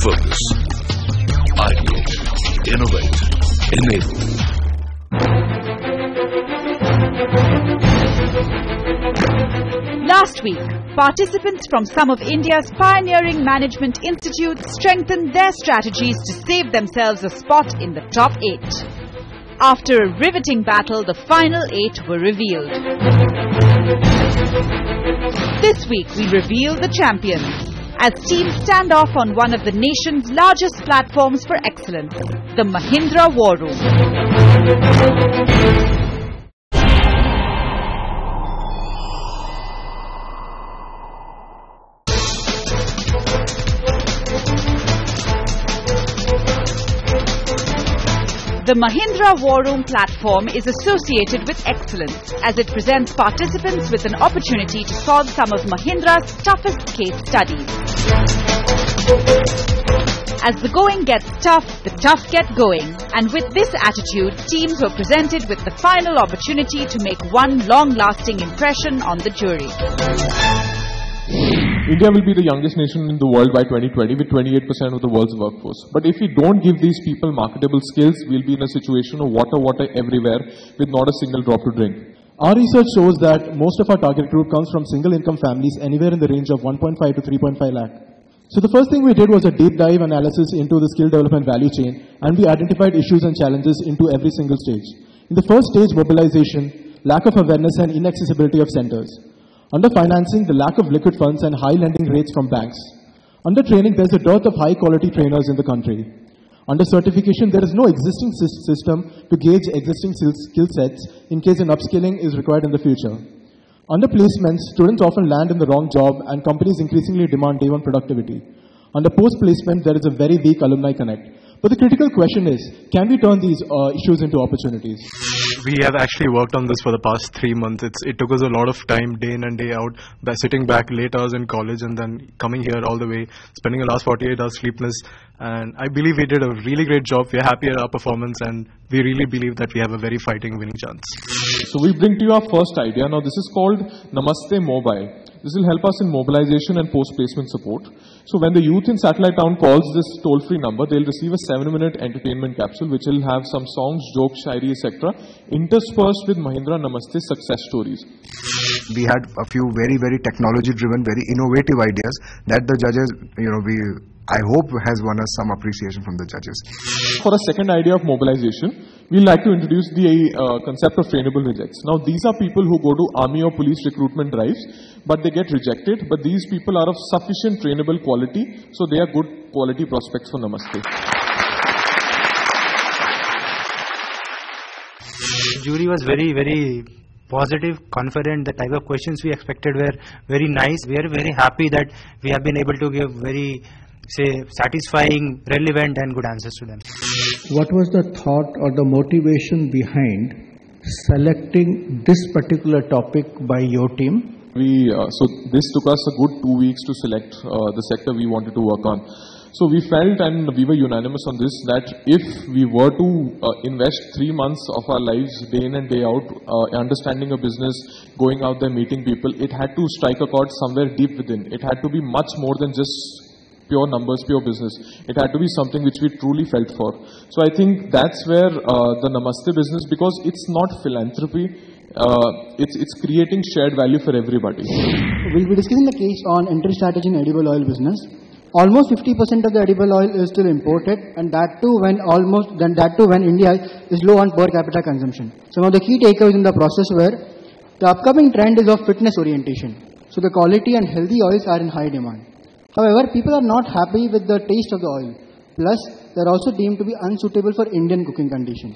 Focus. Ideate. Innovate. Enable. Last week, participants from some of India's pioneering management institutes strengthened their strategies to save themselves a spot in the top 8. After a riveting battle, the final 8 were revealed. This week, we reveal the champions as teams stand off on one of the nation's largest platforms for excellence, the Mahindra War Room. The Mahindra War Room platform is associated with excellence as it presents participants with an opportunity to solve some of Mahindra's toughest case studies. As the going gets tough, the tough get going. And with this attitude, teams were presented with the final opportunity to make one long-lasting impression on the jury. India will be the youngest nation in the world by 2020 with 28% of the world's workforce. But if we don't give these people marketable skills, we'll be in a situation of water everywhere with not a single drop to drink. Our research shows that most of our target group comes from single income families anywhere in the range of 1.5 to 3.5 lakh. So the first thing we did was a deep dive analysis into the skill development value chain, and we identified issues and challenges into every single stage. In the first stage, mobilization, lack of awareness and inaccessibility of centers. Under financing, the lack of liquid funds and high lending rates from banks. Under training, there's a dearth of high quality trainers in the country. Under certification, there is no existing system to gauge existing skill sets in case an upskilling is required in the future. Under placements, students often land in the wrong job and companies increasingly demand day one productivity. Under post-placement, there is a very weak alumni connect. But the critical question is, can we turn these issues into opportunities? We have actually worked on this for the past 3 months. It took us a lot of time, day in and day out, by sitting back late hours in college and then coming here all the way, spending the last 48 hours sleepless. And I believe we did a really great job. We are happy at our performance and we really believe that we have a very fighting winning chance. So we bring to you our first idea. Now this is called Namaste Mobile. This will help us in mobilization and post-placement support. So when the youth in Satellite Town calls this toll-free number, they'll receive a 7-minute entertainment capsule which will have some songs, jokes, shairi, etc. interspersed with Mahindra Namaste success stories. We had a few very, very technology-driven, very innovative ideas that the judges, I hope has won us some appreciation from the judges. For a second idea of mobilization, we'd like to introduce the concept of trainable rejects. Now, these are people who go to army or police recruitment drives, but they get rejected. But these people are of sufficient trainable quality, so they are good quality prospects for Namaste. The jury was very, very positive, confident. The type of questions we expected were very nice. We are very happy that we have been able to give very satisfying, relevant and good answers to them. What was the thought or the motivation behind selecting this particular topic by your team? So this took us a good 2 weeks to select the sector we wanted to work on. So we felt, and we were unanimous on this, that if we were to invest 3 months of our lives day in and day out, understanding a business, going out there, meeting people, it had to strike a chord somewhere deep within. It had to be much more than just pure numbers, pure business. It had to be something which we truly felt for. So I think that's where the Namaste business, because it's not philanthropy, it's creating shared value for everybody. We'll be discussing the case on entry strategy in edible oil business. Almost 50% of the edible oil is still imported, and that too when India is low on per capita consumption. Some of the key takeaways in the process were the upcoming trend is of fitness orientation. So the quality and healthy oils are in high demand. However, people are not happy with the taste of the oil. Plus, they are also deemed to be unsuitable for Indian cooking conditions.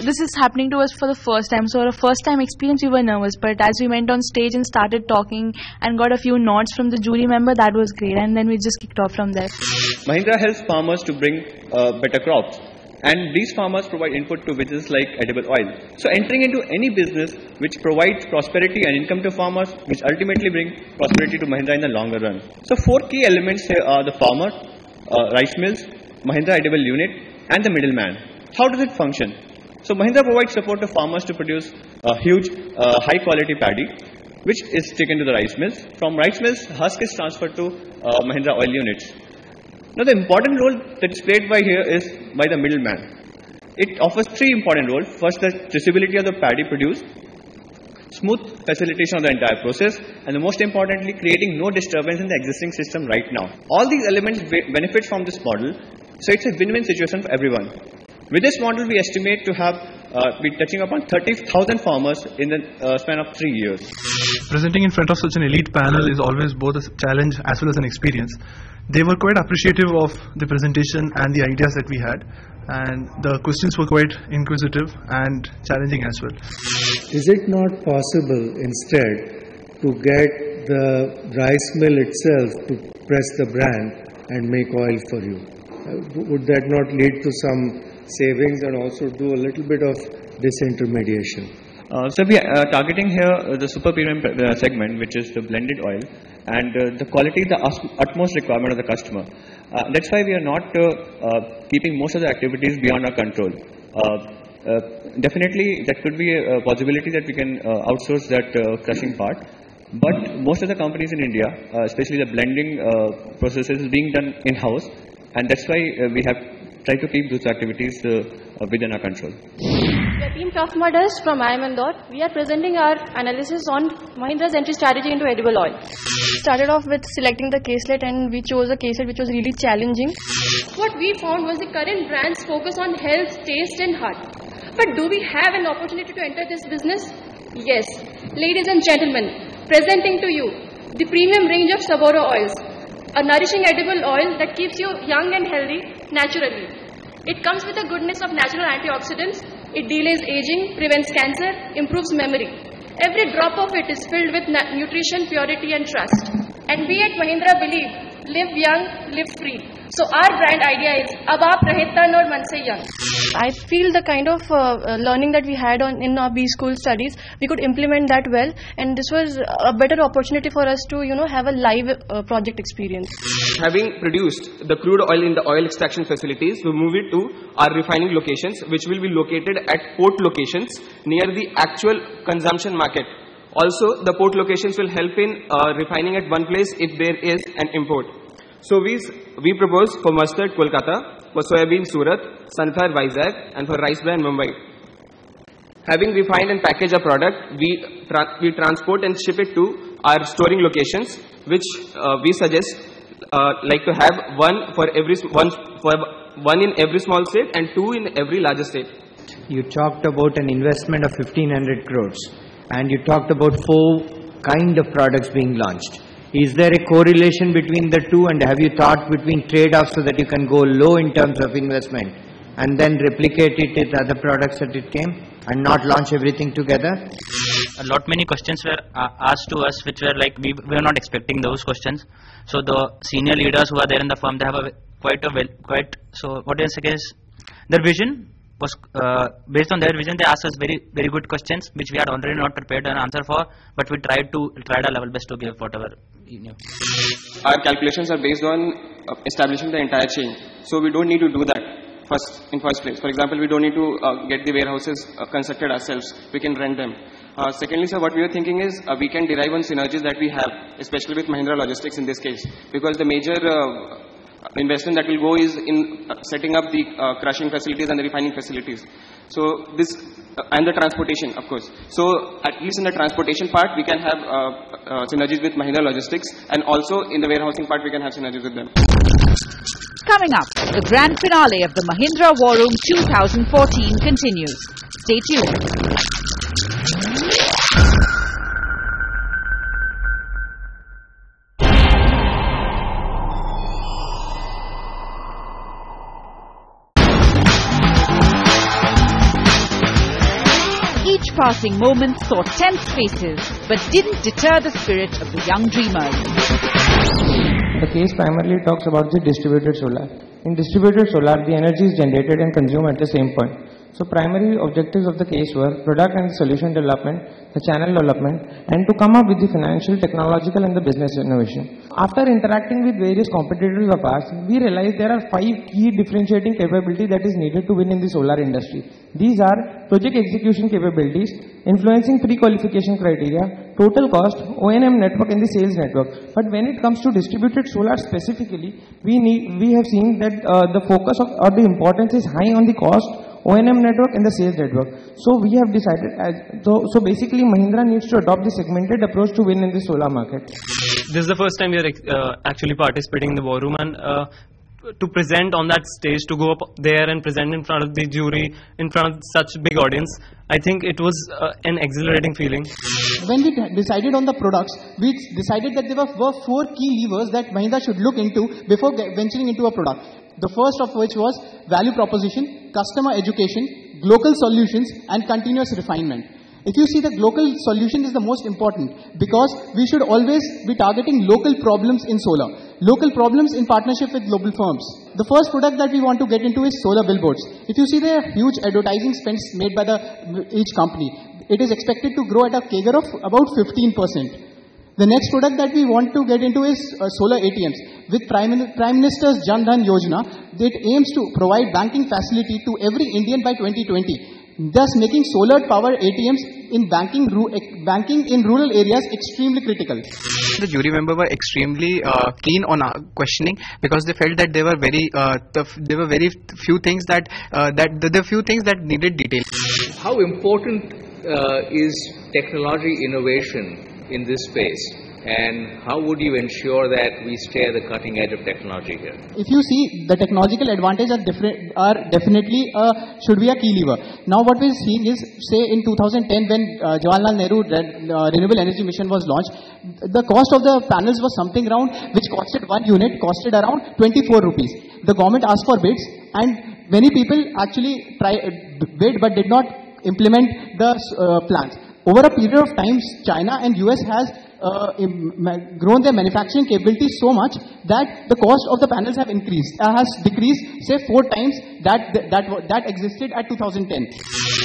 This is happening to us for the first time. So, our first time experience, we were nervous. But as we went on stage and started talking and got a few nods from the jury member, that was great. And then we just kicked off from there. Mahindra helps farmers to bring better crops. And these farmers provide input to businesses like edible oil. So entering into any business which provides prosperity and income to farmers, which ultimately bring prosperity to Mahindra in the longer run. So 4 key elements here are the farmer, rice mills, Mahindra edible unit and the middleman. How does it function? So Mahindra provides support to farmers to produce a huge high quality paddy, which is taken to the rice mills. From rice mills, husk is transferred to Mahindra oil units. Now the important role that is played by here is by the middleman. It offers three important roles. First, the traceability of the paddy produced, smooth facilitation of the entire process, and most importantly, creating no disturbance in the existing system right now. All these elements benefit from this model, so it's a win-win situation for everyone. With this model, we estimate to have be touching upon 30,000 farmers in the span of 3 years. Presenting in front of such an elite panel is always both a challenge as well as an experience. They were quite appreciative of the presentation and the ideas that we had, and the questions were quite inquisitive and challenging as well. Is it not possible instead to get the rice mill itself to press the bran and make oil for you? Would that not lead to some savings and also do a little bit of disintermediation? So we are targeting here the super premium segment, which is the blended oil, and the quality is the utmost requirement of the customer. That's why we are not keeping most of the activities beyond our control. Definitely, that could be a possibility that we can outsource that crushing part. But most of the companies in India, especially the blending processes, is being done in-house, and that's why we have tried to keep those activities within our control. We are Team Tough Mudders from IIM Indore. We are presenting our analysis on Mahindra's entry strategy into edible oil. We started off with selecting the caselet, and we chose a caselet which was really challenging. What we found was the current brands focus on health, taste and heart. But do we have an opportunity to enter this business? Yes. Ladies and gentlemen, presenting to you the premium range of Saboro oils. A nourishing edible oil that keeps you young and healthy naturally. It comes with the goodness of natural antioxidants. It delays aging, prevents cancer, improves memory. Every drop of it is filled with nutrition, purity and trust. And we at Mahindra believe, live young, live free. So our brand idea is, Ab aap rahe tan aur man se young. I feel the kind of learning that we had in our B school studies, we could implement that well, and this was a better opportunity for us to, have a live project experience. Having produced the crude oil in the oil extraction facilities, we move it to our refining locations, which will be located at port locations near the actual consumption market. Also, the port locations will help in refining at one place if there is an import. So we propose for mustard Kolkata, for soybean Surat, sunflower Vizag, and for rice bran Mumbai. Having refined and packaged a product, we transport and ship it to our storing locations, which we suggest like to have one in every small state and two in every larger state. You talked about an investment of 1,500 crores, and you talked about 4 kind of products being launched. Is there a correlation between the two, and have you thought between trade-offs so that you can go low in terms of investment and then replicate it with other products that it came and not launch everything together? A lot many questions were asked to us which were like we were not expecting those questions. So the senior leaders who are there in the firm, they have so what is the case? Their vision was based on their vision. They asked us very good questions which we had already not prepared an answer for, but we tried our level best to give whatever. Our calculations are based on establishing the entire chain, so we don't need to do that in first place. For example, we don't need to get the warehouses constructed ourselves. We can rent them. Secondly, sir, what we are thinking is we can derive on synergies that we have, especially with Mahindra Logistics in this case, because the major investment that will go is in setting up the crushing facilities and the refining facilities. So this and the transportation, of course. So at least in the transportation part, we can have synergies with Mahindra Logistics, and also in the warehousing part, we can have synergies with them. Coming up, the grand finale of the Mahindra War Room 2014 continues. Stay tuned. Each passing moment saw tense faces, but didn't deter the spirit of the young dreamers. The case primarily talks about the distributed solar. In distributed solar, the energy is generated and consumed at the same point. So primary objectives of the case were product and solution development, the channel development, and to come up with the financial, technological and the business innovation. After interacting with various competitors of ours, we realized there are 5 key differentiating capabilities that is needed to win in the solar industry. These are project execution capabilities, influencing pre-qualification criteria, total cost, O&M network and the sales network. But when it comes to distributed solar specifically, we have seen that the focus or the importance is high on the cost, O&M network and the sales network. So we have decided, so basically Mahindra needs to adopt the segmented approach to win in the solar market. This is the first time we are actually participating in the War Room, and to present on that stage, to go up there and present in front of the jury, in front of such big audience, I think it was an exhilarating feeling. When we decided on the products, we decided that there were 4 key levers that Mahindra should look into before venturing into a product. The first of which was value proposition, customer education, local solutions and continuous refinement. If you see, the local solution is the most important because we should always be targeting local problems in solar. Local problems in partnership with global firms. The first product that we want to get into is solar billboards. If you see the huge advertising spends made by each company, it is expected to grow at a CAGR of about 15%. The next product that we want to get into is solar ATMs. With Prime Minister's Jan Dhan Yojana, it aims to provide banking facility to every Indian by 2020, thus making solar power ATMs in banking in rural areas extremely critical. The jury member were extremely keen on questioning because they felt that there were very few things that needed detail. How important is technology innovation in this space, and how would you ensure that we stay at the cutting edge of technology here? If you see, the technological advantages are definitely should be a key lever. Now what we're seeing is, say in 2010 when Jawaharlal Nehru Renewable Energy Mission was launched, the cost of the panels was something around, which costed 1 unit, costed around 24 rupees. The government asked for bids and many people actually bid but did not implement the plans. Over a period of time, China and US has grown their manufacturing capability so much that the cost of the panels has decreased, say 4 times that existed at 2010.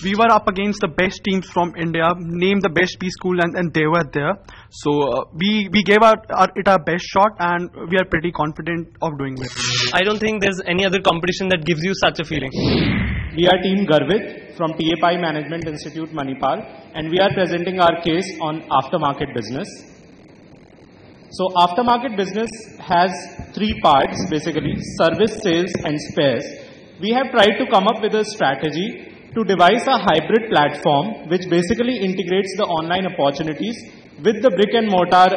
We were up against the best teams from India, named the best B school, and they were there. So we gave it our best shot, and we are pretty confident of doing it. I don't think there's any other competition that gives you such a feeling. We are Team Garvit from TAPI Management Institute, Manipal, and we are presenting our case on aftermarket business. So aftermarket business has 3 parts basically: service, sales and spares. We have tried to come up with a strategy to devise a hybrid platform which basically integrates the online opportunities with the brick and mortar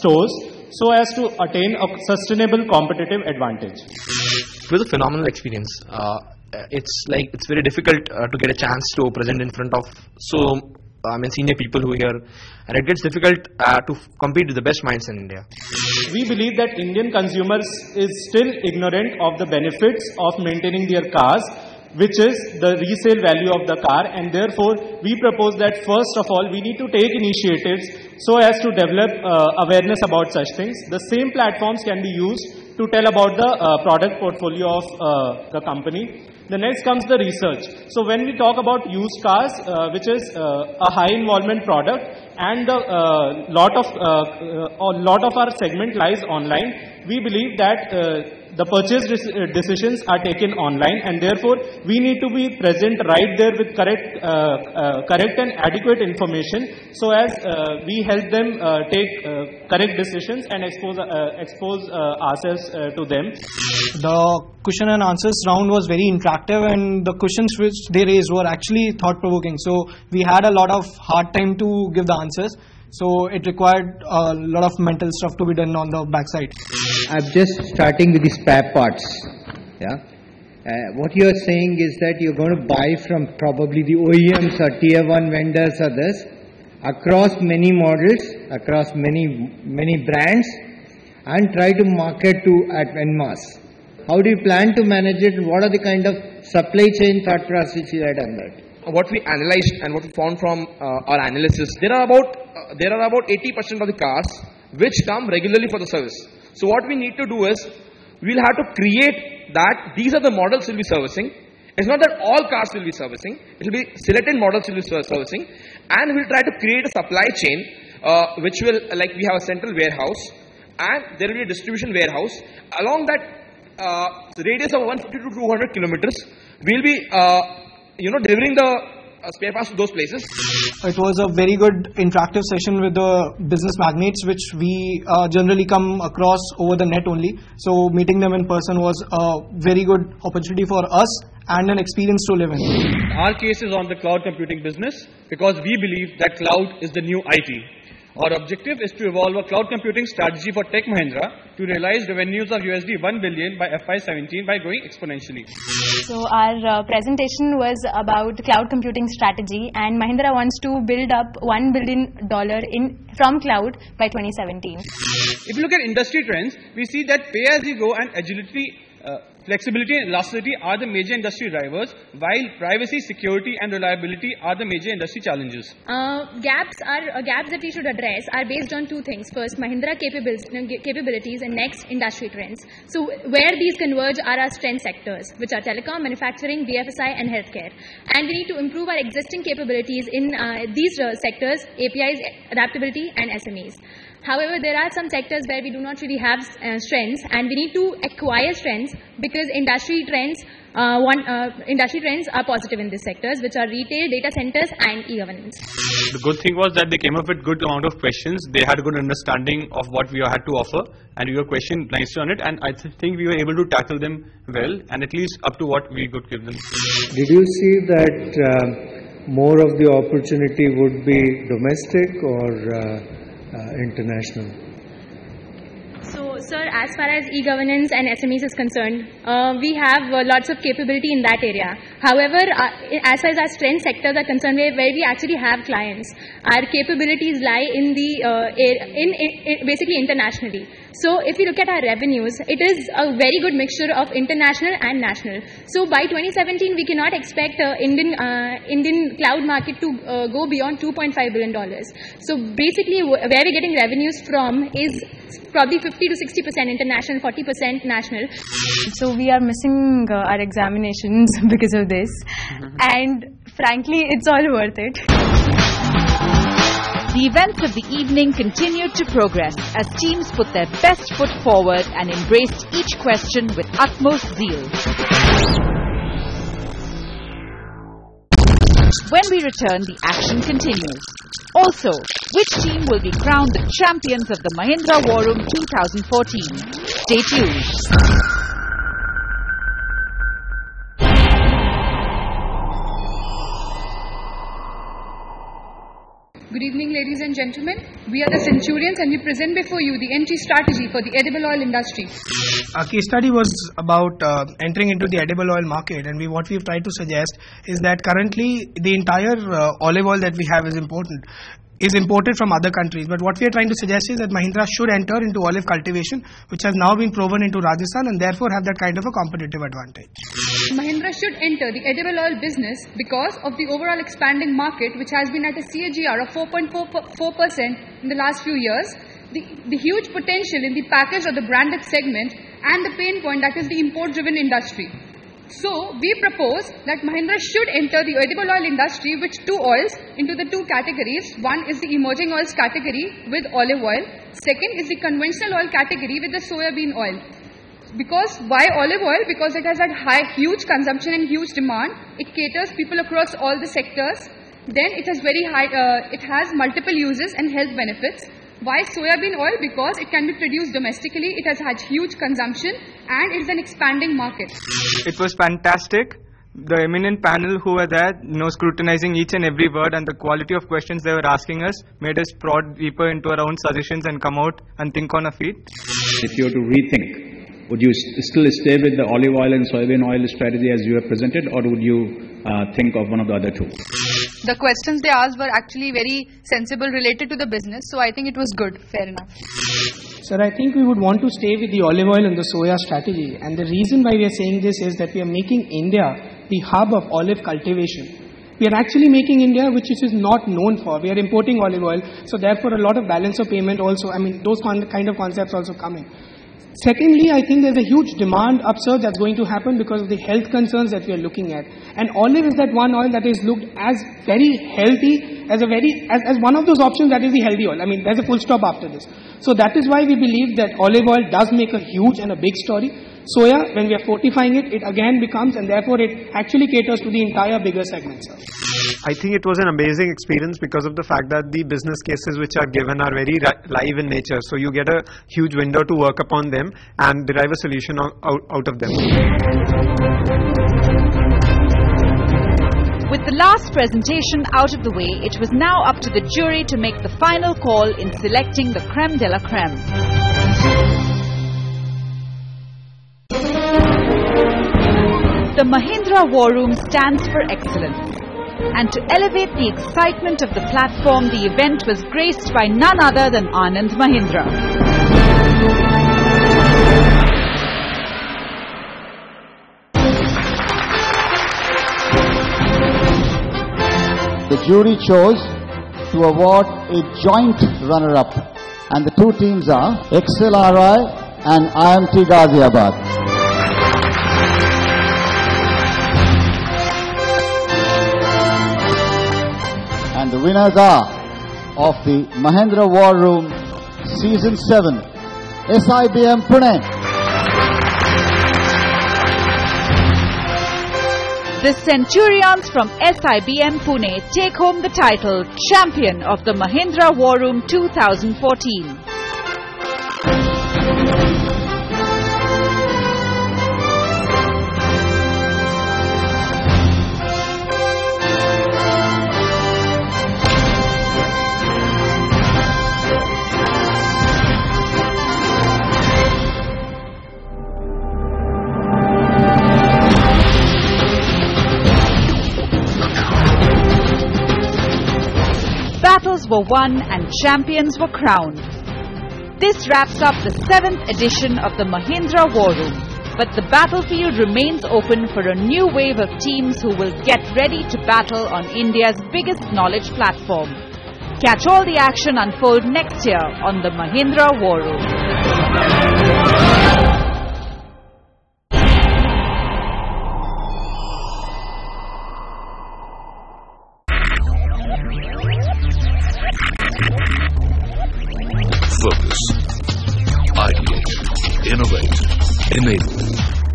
stores so as to attain a sustainable competitive advantage. It was a phenomenal experience. It's very difficult to get a chance to present in front of senior people who are here, and it gets difficult to compete with the best minds in India. We believe that Indian consumers is still ignorant of the benefits of maintaining their cars, which is the resale value of the car, and therefore we propose that first of all we need to take initiatives so as to develop awareness about such things. The same platforms can be used to tell about the product portfolio of the company. The next comes the research. So when we talk about used cars, which is a high involvement product, and a lot of our segment lies online, we believe that the purchase decisions are taken online, and therefore we need to be present right there with correct and adequate information so as we help them take correct decisions and expose ourselves to them. The question and answers round was very interactive, and the questions which they raised were actually thought-provoking. So we had a lot of hard time to give the answers. So it required a lot of mental stuff to be done on the backside. I'm just starting with the spare parts. What you're saying is that you're going to buy from probably the OEMs or tier 1 vendors or this across many models, across many brands, and try to market to at en masse. How do you plan to manage it? What are the kind of supply chain thought process you had on that? What we analyzed and what we found from our analysis, there are about 80% of the cars which come regularly for the service. So what we need to do is, we'll have to create that these are the models we'll be servicing, It's not that all cars will be servicing. It will be selected models will be servicing, and we'll try to create a supply chain which will, like we have a central warehouse, and there will be a distribution warehouse. Along that radius of 150 to 200 kilometers, we'll be delivering the spare parts to those places. It was a very good interactive session with the business magnates, which we generally come across over the net only. So meeting them in person was a very good opportunity for us and an experience to live in. Our case is on the cloud computing business because we believe that cloud is the new IT. Our objective is to evolve a cloud computing strategy for Tech Mahindra to realize revenues of $1 billion by FY17 by growing exponentially. So our presentation was about cloud computing strategy, and Mahindra wants to build up $1 billion from cloud by 2017. If you look at industry trends, we see that pay-as-you-go and agility, flexibility and elasticity are the major industry drivers, while privacy, security and reliability are the major industry challenges. Gaps that we should address are based on two things. First, Mahindra capabilities, and next, industry trends. So where these converge are our strength sectors, which are telecom, manufacturing, BFSI and healthcare. And we need to improve our existing capabilities in these sectors, APIs, adaptability and SMEs. However, there are some sectors where we do not really have strengths, and we need to acquire strengths because industry trends are positive in these sectors, which are retail, data centers and e-governance. The good thing was that they came up with good amount of questions. They had a good understanding of what we had to offer, and we were questioned nicely on it, and I think we were able to tackle them well, and at least up to what we could give them. Did you see that more of the opportunity would be domestic or international? So, sir, as far as e-governance and SMEs is concerned, we have lots of capability in that area. However, as far as our strength sectors are concerned, where we actually have clients, our capabilities lie in the basically internationally. So, if you look at our revenues, it is a very good mixture of international and national. So, by 2017, we cannot expect Indian cloud market to go beyond $2.5 billion. So, basically, where we're getting revenues from is probably 50 to 60% international, 40% national. So, we are missing our examinations because of this. And frankly, it's all worth it. The events of the evening continued to progress as teams put their best foot forward and embraced each question with utmost zeal. When we return, the action continues. Also, which team will be crowned the champions of the Mahindra War Room 2014? Stay tuned. Good evening, ladies and gentlemen. We are the Centurions and we present before you the entry strategy for the edible oil industry. Our case study was about entering into the edible oil market, and what we've tried to suggest is that currently the entire olive oil that we have is imported from other countries. But what we are trying to suggest is that Mahindra should enter into olive cultivation, which has now been proven into Rajasthan, and therefore have that kind of a competitive advantage. Mahindra should enter the edible oil business because of the overall expanding market, which has been at a CAGR of 4.4% in the last few years, the huge potential in the packaged or the branded segment, and the pain point that is the import-driven industry. So, we propose that Mahindra should enter the edible oil industry with two oils into the two categories. One is the emerging oils category with olive oil. Second is the conventional oil category with the soybean oil. Because why olive oil? Because it has had huge consumption and huge demand. It caters people across all the sectors. Then it has it has multiple uses and health benefits. Why soybean oil? Because it can be produced domestically. It has had huge consumption and it is an expanding market. It was fantastic. The eminent panel who were there, scrutinizing each and every word, and the quality of questions they were asking us made us prod deeper into our own suggestions and come out and think on our feet. If you were to rethink, would you still stay with the olive oil and soybean oil strategy as you have presented, or would you think of one of the other two? The questions they asked were actually very sensible, related to the business, so I think it was good, fair enough. Sir, I think we would want to stay with the olive oil and the soya strategy, and the reason why we are saying this is that we are making India the hub of olive cultivation. We are actually making India, which it is not known for. We are importing olive oil, so therefore a lot of balance of payment also, those kind of concepts also come in. Secondly, I think there's a huge demand upsurge that's going to happen because of the health concerns that we are looking at. And olive is that one oil that is looked as very healthy, as one of those options that is the healthy oil. I mean, there's a full stop after this. So that is why we believe that olive oil does make a huge and a big story. Soya, when we are fortifying it, it again becomes, and therefore it actually caters to the entire bigger segment, sir. I think it was an amazing experience because of the fact that the business cases which are given are very live in nature. So you get a huge window to work upon them and derive a solution out of them. With the last presentation out of the way, it was now up to the jury to make the final call in selecting the creme de la creme. The Mahindra War Room stands for excellence. And to elevate the excitement of the platform, the event was graced by none other than Anand Mahindra. The jury chose to award a joint runner-up, and the two teams are XLRI and IMT Ghaziabad. And the winners are of the Mahindra War Room Season 7, SIBM Pune. The Centurions from SIBM Pune take home the title Champion of the Mahindra War Room 2014. Battles were won and champions were crowned. This wraps up the 7th edition of the Mahindra War Room. But the battlefield remains open for a new wave of teams who will get ready to battle on India's biggest knowledge platform. Catch all the action unfold next year on the Mahindra War Room. Focus, ideate, innovate, enable.